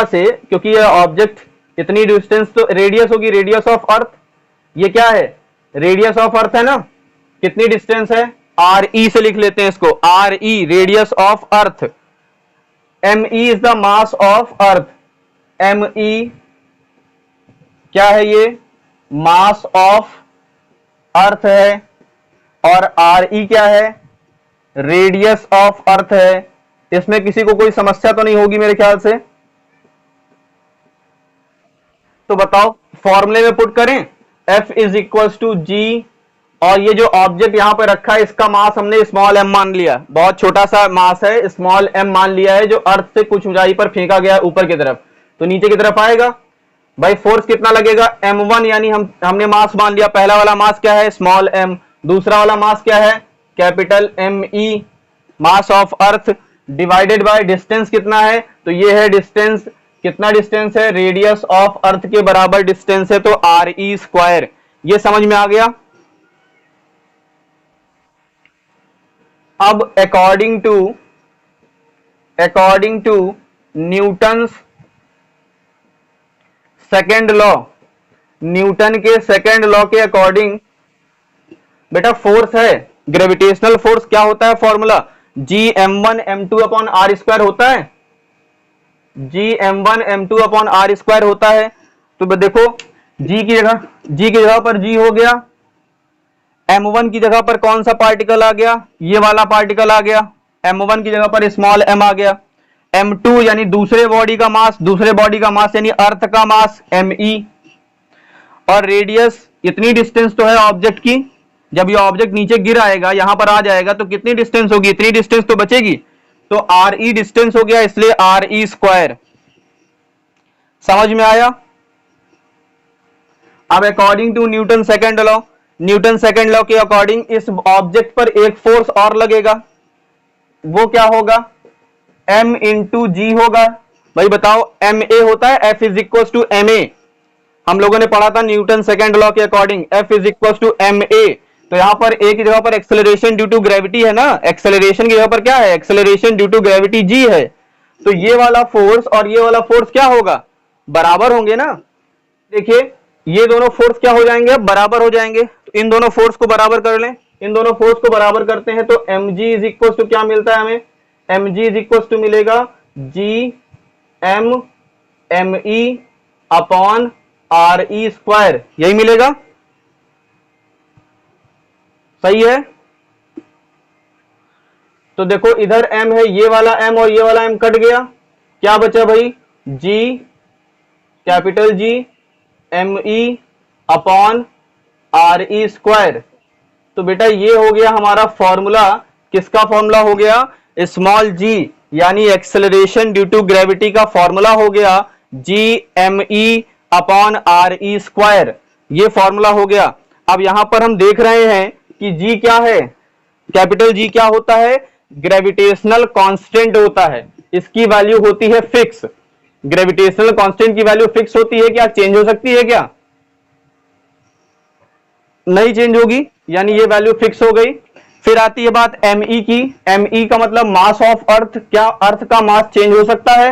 से क्योंकि ये ऑब्जेक्ट इतनी डिस्टेंस, तो रेडियस होगी, रेडियस ऑफ अर्थ। ये क्या है? रेडियस ऑफ अर्थ है ना। कितनी डिस्टेंस है? आर ई से लिख लेते हैं इसको, R E radius of earth, M E is the mass of earth, M E क्या है, ये मास ऑफ अर्थ है, और आर ई क्या है, रेडियस ऑफ अर्थ है। इसमें किसी को कोई समस्या तो नहीं होगी मेरे ख्याल से, तो बताओ फॉर्मूले में पुट करें, F इज इक्वल टू जी, और ये जो ऑब्जेक्ट यहां पे रखा है इसका मास हमने स्मॉल m मान लिया, बहुत छोटा सा मास है, स्मॉल m मान लिया है, जो अर्थ से कुछ ऊंचाई पर फेंका गया है ऊपर की तरफ, तो नीचे की तरफ आएगा भाई। फोर्स कितना लगेगा, m1, यानी हमने मास मान लिया, पहला वाला मास क्या है, स्मॉल m, दूसरा वाला मास क्या है, capital me, mass of earth, divided by distance कितना है, तो ये है डिस्टेंस, कितना डिस्टेंस है, रेडियस ऑफ अर्थ के बराबर डिस्टेंस है, तो आर ई स्क्वायर। ये समझ में आ गया। अब according to Newton's second law, Newton के सेकेंड लॉ के अकॉर्डिंग बेटा फोर्स है, ग्रेविटेशनल फोर्स क्या होता है, formula Gm1m2 upon R square होता है, Gm1m2 अपॉन आर स्क्वायर होता है। तो देखो G की जगह पर G हो गया, m1 की जगह पर कौन सा पार्टिकल आ गया, ये वाला पार्टिकल आ गया, m1 की जगह पर स्मॉल m आ गया, m2 यानी दूसरे बॉडी का मास यानी अर्थ का मास me, और रेडियस इतनी डिस्टेंस तो है ऑब्जेक्ट की, जब ये ऑब्जेक्ट नीचे गिर आएगा यहां पर आ जाएगा तो कितनी डिस्टेंस होगी, इतनी डिस्टेंस तो बचेगी, तो आर ई डिस्टेंस हो गया, इसलिए आर ई स्क्वायर। समझ में आया। अब according to Newton second law के अकॉर्डिंग इस ऑब्जेक्ट पर एक फोर्स और लगेगा, वो क्या होगा, m इंटू जी होगा। भाई बताओ एम ए होता है F is equal to M A, हम लोगों ने पढ़ा था न्यूटन सेकेंड लॉ के according F is equal to M A. तो यहां पर ए की जगह पर एक्सेलरेशन ड्यू टू ग्रेविटी है ना, एक्सेलरेशन की जगह पर क्या है, acceleration due to gravity G है, तो ये वाला फोर्स और ये वाला फोर्स क्या होगा, बराबर होंगे ना। देखिए ये दोनों फोर्स क्या हो जाएंगे, बराबर हो जाएंगे, तो इन दोनों फोर्स को बराबर कर लें, इन दोनों फोर्स को बराबर करते हैं तो mg इज इक्वल टू क्या मिलता है हमें, mg इज इक्वल टू मिलेगा Gm me upon R E square, यही मिलेगा, सही है। तो देखो इधर m है, ये वाला m और ये वाला m कट गया, क्या बचा भाई, G capital G me upon R E square. तो बेटा ये हो गया हमारा फॉर्मूला, किसका फॉर्मूला हो गया, स्मॉल g यानी एक्सेलरेशन ड्यू टू ग्रेविटी का फॉर्मूला हो गया Gme upon R E square, ये फॉर्मूला हो गया। अब यहां पर हम देख रहे हैं कि G क्या है, कैपिटल G क्या होता है, ग्रेविटेशनल कांस्टेंट होता है, इसकी वैल्यू होती है फिक्स। ग्रेविटेशनल कांस्टेंट की वैल्यू फिक्स होती है क्या, चेंज हो सकती है क्या, नहीं चेंज होगी, यानी ये वैल्यू फिक्स हो गई। फिर आती है बात me की, me का मतलब मास ऑफ अर्थ, क्या अर्थ का मास चेंज हो सकता है,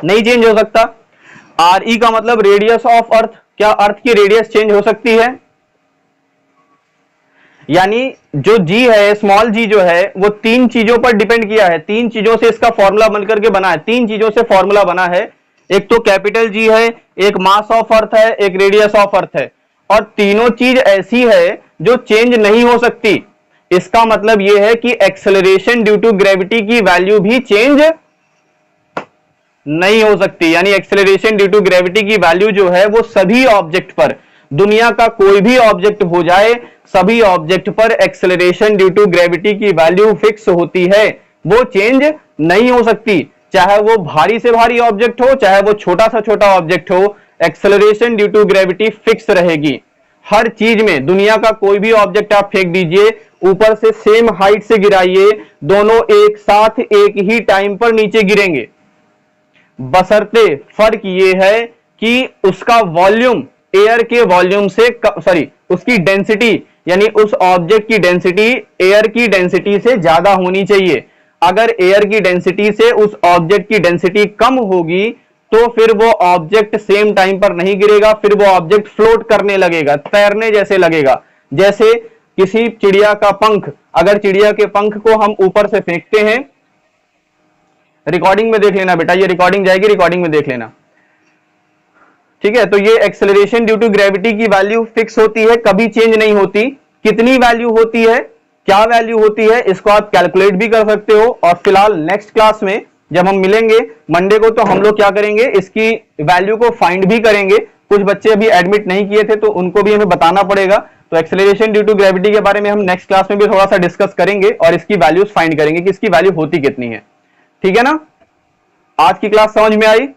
नहीं चेंज हो सकता। re का मतलब रेडियस ऑफ अर्थ, क्या अर्थ की रेडियस चेंज हो सकती है, यानी जो g है, स्मॉल g जो है वो तीन चीजों पर डिपेंड किया है, तीन चीजों से इसका फॉर्मूला बनकर के बना है, तीन चीजों से फॉर्मूला बना है, एक तो कैपिटल G है, एक मास ऑफ अर्थ है, एक रेडियस ऑफ अर्थ है, और तीनों चीज ऐसी है जो चेंज नहीं हो सकती। इसका मतलब यह है कि एक्सेलरेशन ड्यू टू ग्रेविटी की वैल्यू भी चेंज नहीं हो सकती, यानी एक्सेलरेशन ड्यू टू ग्रेविटी की वैल्यू जो है वो सभी ऑब्जेक्ट पर, दुनिया का कोई भी ऑब्जेक्ट हो जाए, सभी ऑब्जेक्ट पर एक्सेलरेशन ड्यू टू ग्रेविटी की वैल्यू फिक्स होती है, वो चेंज नहीं हो सकती, चाहे वो भारी से भारी ऑब्जेक्ट हो, चाहे वो छोटा सा छोटा ऑब्जेक्ट हो, acceleration due to gravity fix रहेगी हर चीज में। दुनिया का कोई भी ऑब्जेक्ट आप फेंक दीजिए, ऊपर से सेम हाइट से गिराइए, दोनों एक साथ एक ही टाइम पर नीचे गिरेंगे, बशर्ते फर्क ये है कि उसका वॉल्यूम एयर के वॉल्यूम से, सॉरी उसकी डेंसिटी, यानी उस ऑब्जेक्ट की डेंसिटी एयर की डेंसिटी से ज्यादा होनी चाहिए। अगर एयर की डेंसिटी से उस ऑब्जेक्ट की डेंसिटी कम होगी तो फिर वो ऑब्जेक्ट सेम टाइम पर नहीं गिरेगा, फिर वो ऑब्जेक्ट फ्लोट करने लगेगा, तैरने जैसे लगेगा। जैसे किसी चिड़िया का पंख, अगर चिड़िया के पंख को हम ऊपर से फेंकते हैं, रिकॉर्डिंग में देख लेना बेटा, ये रिकॉर्डिंग जाएगी, रिकॉर्डिंग में देख लेना, ठीक है। तो ये एक्सेलरेशन ड्यू टू ग्रेविटी की वैल्यू फिक्स होती है, कभी चेंज नहीं होती। कितनी वैल्यू होती है, क्या वैल्यू होती है, इसको आप कैलकुलेट भी कर सकते हो। और फिलहाल नेक्स्ट क्लास में जब हम मिलेंगे मंडे को, तो हम लोग क्या करेंगे, इसकी वैल्यू को फाइंड भी करेंगे। कुछ बच्चे अभी एडमिट नहीं किए थे तो उनको भी हमें बताना पड़ेगा। तो एक्सेलरेशन ड्यू टू ग्रेविटी के बारे में हम नेक्स्ट क्लास में भी थोड़ा सा डिस्कस करेंगे और इसकी वैल्यूज फाइंड करेंगे कि इसकी वैल्यू होती कितनी है, ठीक है ना। आज की क्लास समझ में आई?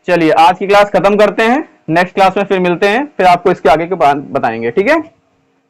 चलिए आज की क्लास खत्म करते हैं, नेक्स्ट क्लास में फिर मिलते हैं, फिर आपको इसके आगे के बताएंगे, ठीक है।